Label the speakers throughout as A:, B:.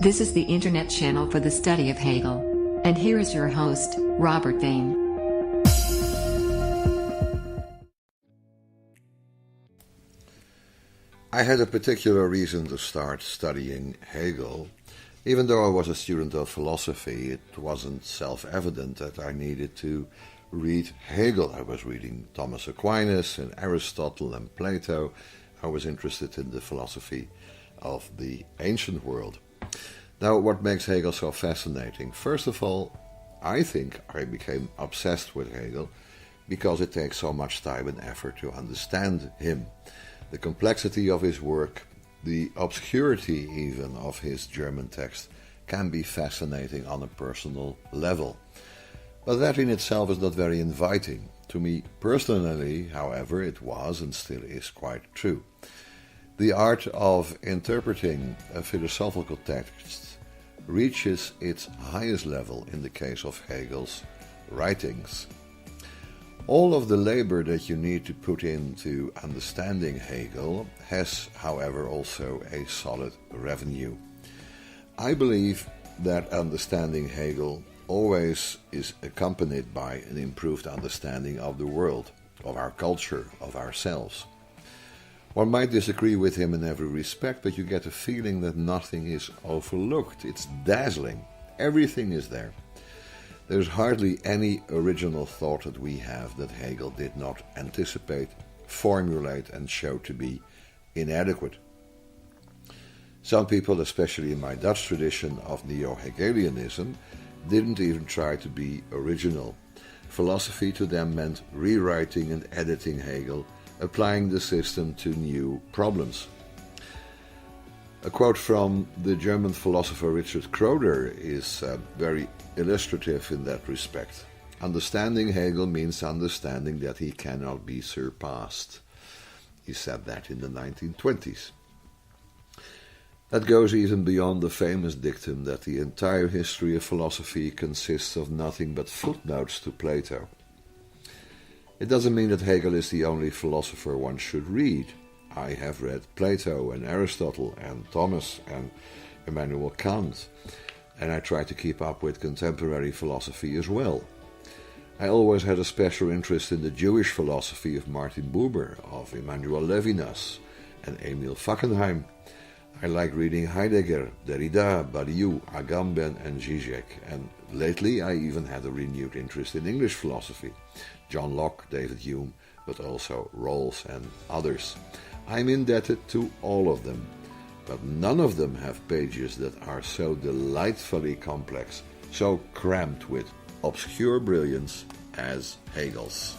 A: This is the internet channel for the study of Hegel. And here is your host, Robert Vane.
B: I had a particular reason to start studying Hegel. Even though I was a student of philosophy, it wasn't self-evident that I needed to read Hegel. I was reading Thomas Aquinas and Aristotle and Plato. I was interested in the philosophy of the ancient world. Now, what makes Hegel so fascinating? First of all, I think I became obsessed with Hegel because it takes so much time and effort to understand him. The complexity of his work, the obscurity even of his German text, can be fascinating on a personal level. But that in itself is not very inviting. To me personally, however, it was and still is quite true. The art of interpreting a philosophical text reaches its highest level in the case of Hegel's writings. All of the labor that you need to put into understanding Hegel has, however, also a solid revenue. I believe that understanding Hegel always is accompanied by an improved understanding of the world, of our culture, of ourselves. One might disagree with him in every respect, but you get a feeling that nothing is overlooked. It's dazzling. Everything is there. There's hardly any original thought that we have that Hegel did not anticipate, formulate, and show to be inadequate. Some people, especially in my Dutch tradition of neo-Hegelianism, didn't even try to be original. Philosophy to them meant rewriting and editing Hegel, applying the system to new problems. A quote from the German philosopher Richard Kroder is very illustrative in that respect. Understanding Hegel means understanding that he cannot be surpassed. He said that in the 1920s. That goes even beyond the famous dictum that the entire history of philosophy consists of nothing but footnotes to Plato. It doesn't mean that Hegel is the only philosopher one should read. I have read Plato and Aristotle and Thomas and Immanuel Kant, and I try to keep up with contemporary philosophy as well. I always had a special interest in the Jewish philosophy of Martin Buber, of Emmanuel Levinas and Emil Fackenheim. I like reading Heidegger, Derrida, Badiou, Agamben and Zizek, and lately I even had a renewed interest in English philosophy. John Locke, David Hume, but also Rawls and others. I'm indebted to all of them, but none of them have pages that are so delightfully complex, so crammed with obscure brilliance as Hegel's.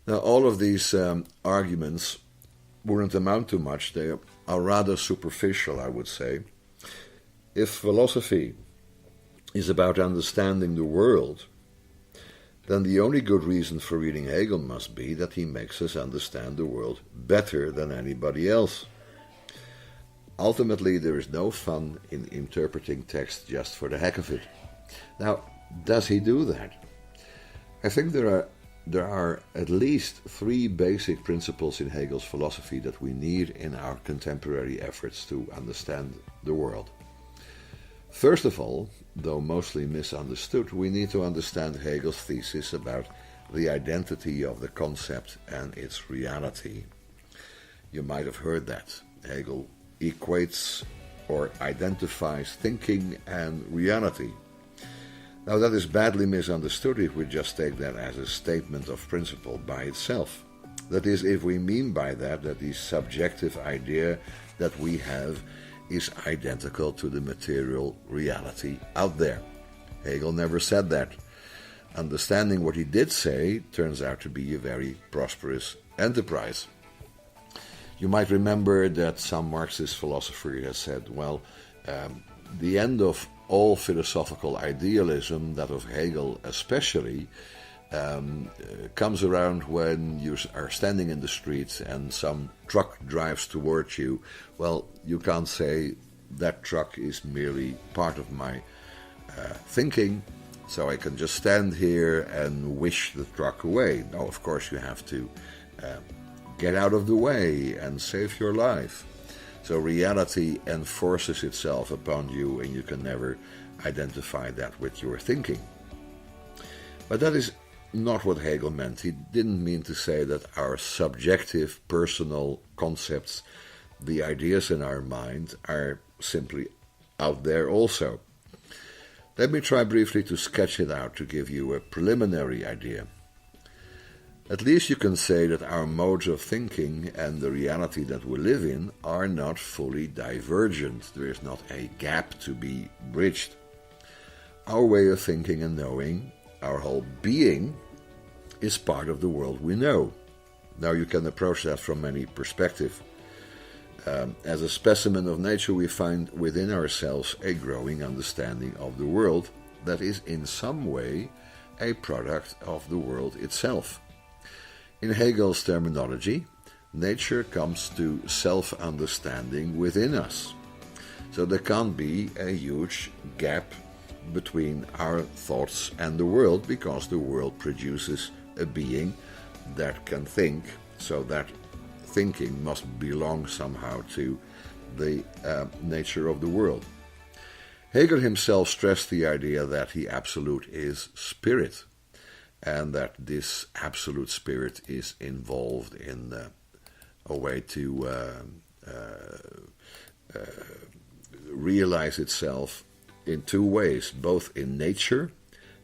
B: Now, all of these arguments wouldn't amount to much. They are rather superficial, I would say. If philosophy is about understanding the world, then the only good reason for reading Hegel must be that he makes us understand the world better than anybody else. Ultimately, there is no fun in interpreting text just for the heck of it. Now, does he do that? I think there are at least three basic principles in Hegel's philosophy that we need in our contemporary efforts to understand the world. First of all, though mostly misunderstood, we need to understand Hegel's thesis about the identity of the concept and its reality. You might have heard that. Hegel equates or identifies thinking and reality. Now, that is badly misunderstood if we just take that as a statement of principle by itself. That is, if we mean by that the subjective idea that we have is identical to the material reality out there. Hegel never said that. Understanding what he did say turns out to be a very prosperous enterprise. You might remember that some Marxist philosopher has said, the end of all philosophical idealism, that of Hegel especially, comes around when you are standing in the street and some truck drives towards you. Well, you can't say that truck is merely part of my thinking, so I can just stand here and wish the truck away. No, of course you have to get out of the way and save your life. So reality enforces itself upon you, and you can never identify that with your thinking. But that is not what Hegel meant. He didn't mean to say that our subjective, personal concepts, the ideas in our mind, are simply out there also. Let me try briefly to sketch it out to give you a preliminary idea. At least you can say that our modes of thinking and the reality that we live in are not fully divergent. There is not a gap to be bridged. Our way of thinking and knowing, our whole being, is part of the world we know. Now you can approach that from many perspectives. As a specimen of nature, we find within ourselves a growing understanding of the world that is in some way a product of the world itself. In Hegel's terminology, nature comes to self-understanding within us. So there can't be a huge gap between our thoughts and the world, because the world produces a being that can think, so that thinking must belong somehow to the nature of the world. Hegel himself stressed the idea that the absolute is spirit, and that this absolute spirit is involved in a way to realize itself in two ways, both in nature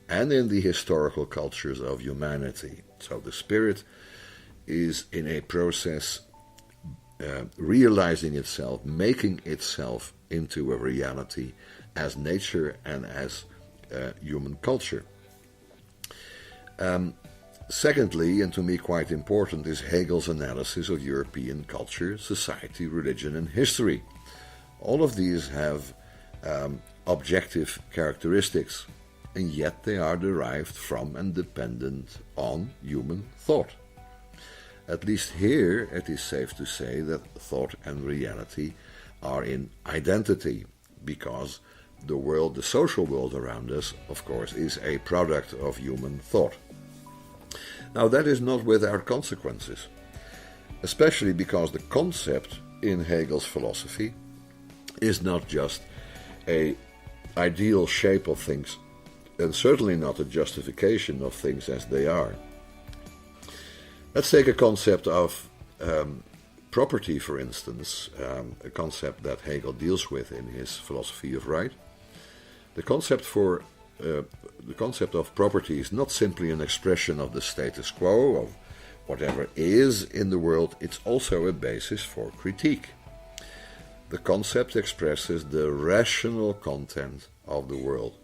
B: and in the historical cultures of humanity. So the spirit is in a process realizing itself, making itself into a reality as nature and as human culture. Secondly, and to me quite important, is Hegel's analysis of European culture, society, religion, and history. All of these have objective characteristics, and yet they are derived from and dependent on human thought. At least here it is safe to say that thought and reality are in identity, because the world, the social world around us, of course, is a product of human thought. Now that is not without consequences, especially because the concept in Hegel's philosophy is not just an ideal shape of things, and certainly not a justification of things as they are. Let's take a concept of property, for instance, a concept that Hegel deals with in his philosophy of right. The concept of property is not simply an expression of the status quo, of whatever is in the world, it's also a basis for critique. The concept expresses the rational content of the world.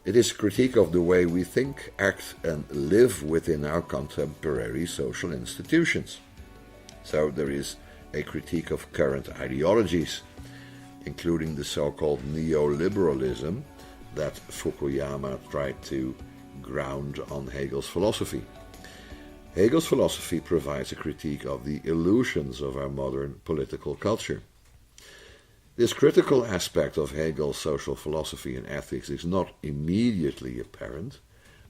B: It is a critique of the way we think, act, and live within our contemporary social institutions. So there is a critique of current ideologies, including the so-called neoliberalism that Fukuyama tried to ground on Hegel's philosophy. Hegel's philosophy provides a critique of the illusions of our modern political culture. This critical aspect of Hegel's social philosophy and ethics is not immediately apparent,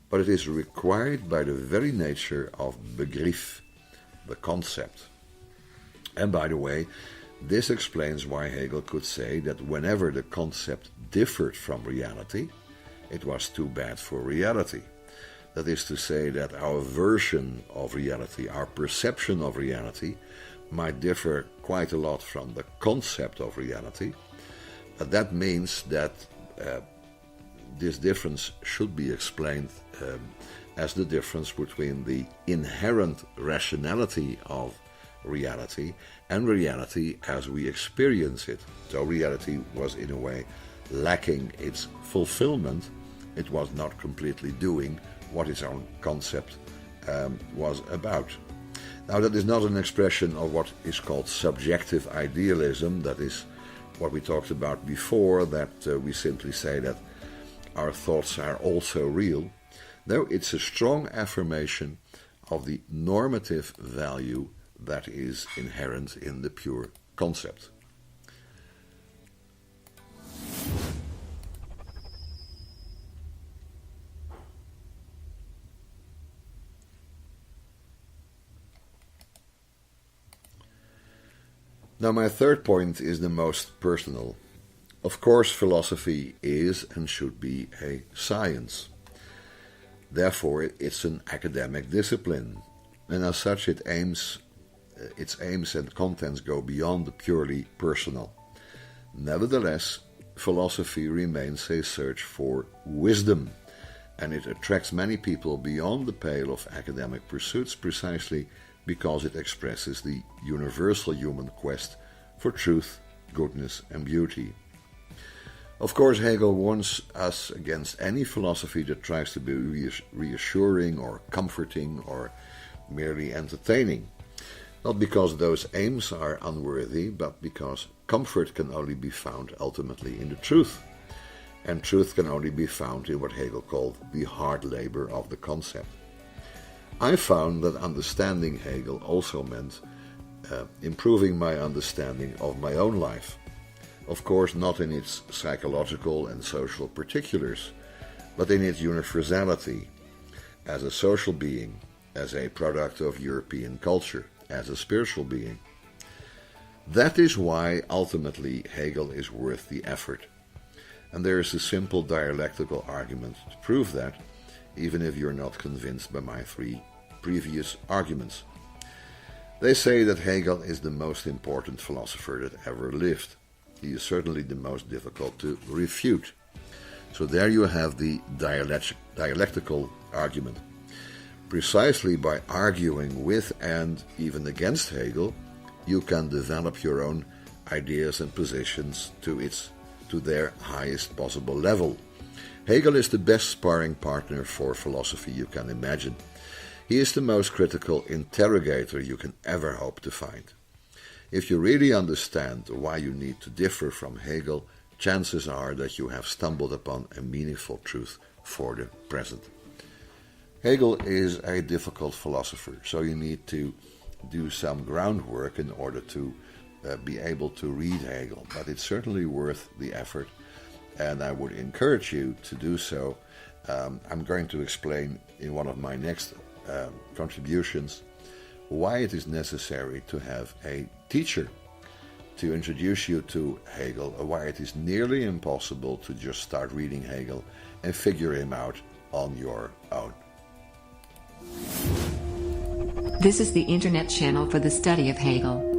B: but it is required by the very nature of Begriff, the concept. And by the way, this explains why Hegel could say that whenever the concept differed from reality, it was too bad for reality. That is to say that our version of reality, our perception of reality, might differ quite a lot from the concept of reality, but that means that this difference should be explained as the difference between the inherent rationality of reality and reality as we experience it. So reality was in a way lacking its fulfillment. It was not completely doing what its own concept was about. Now that is not an expression of what is called subjective idealism. That is what we talked about before, that we simply say that our thoughts are also real. No, it's a strong affirmation of the normative value that is inherent in the pure concept. Now, my third point is the most personal. Of course, philosophy is and should be a science. Therefore, it's an academic discipline, and as such, its aims and contents go beyond the purely personal. Nevertheless, philosophy remains a search for wisdom, and it attracts many people beyond the pale of academic pursuits precisely because it expresses the universal human quest for truth, goodness, and beauty. Of course, Hegel warns us against any philosophy that tries to be reassuring or comforting or merely entertaining. Not because those aims are unworthy, but because comfort can only be found ultimately in the truth. And truth can only be found in what Hegel called the hard labor of the concept. I found that understanding Hegel also meant improving my understanding of my own life. Of course, not in its psychological and social particulars, but in its universality, as a social being, as a product of European culture, as a spiritual being. That is why ultimately Hegel is worth the effort. And there is a simple dialectical argument to prove that, even if you're not convinced by my three previous arguments. They say that Hegel is the most important philosopher that ever lived. He is certainly the most difficult to refute. So there you have the dialectical argument. Precisely by arguing with and even against Hegel, you can develop your own ideas and positions to their highest possible level. Hegel is the best sparring partner for philosophy you can imagine. He is the most critical interrogator you can ever hope to find. If you really understand why you need to differ from Hegel, chances are that you have stumbled upon a meaningful truth for the present. Hegel is a difficult philosopher, so you need to do some groundwork in order to be able to read Hegel, but it's certainly worth the effort, and I would encourage you to do so. I'm going to explain in one of my next contributions why it is necessary to have a teacher to introduce you to Hegel, or why it is nearly impossible to just start reading Hegel and figure him out on your own.
A: This is the internet channel for the study of Hegel.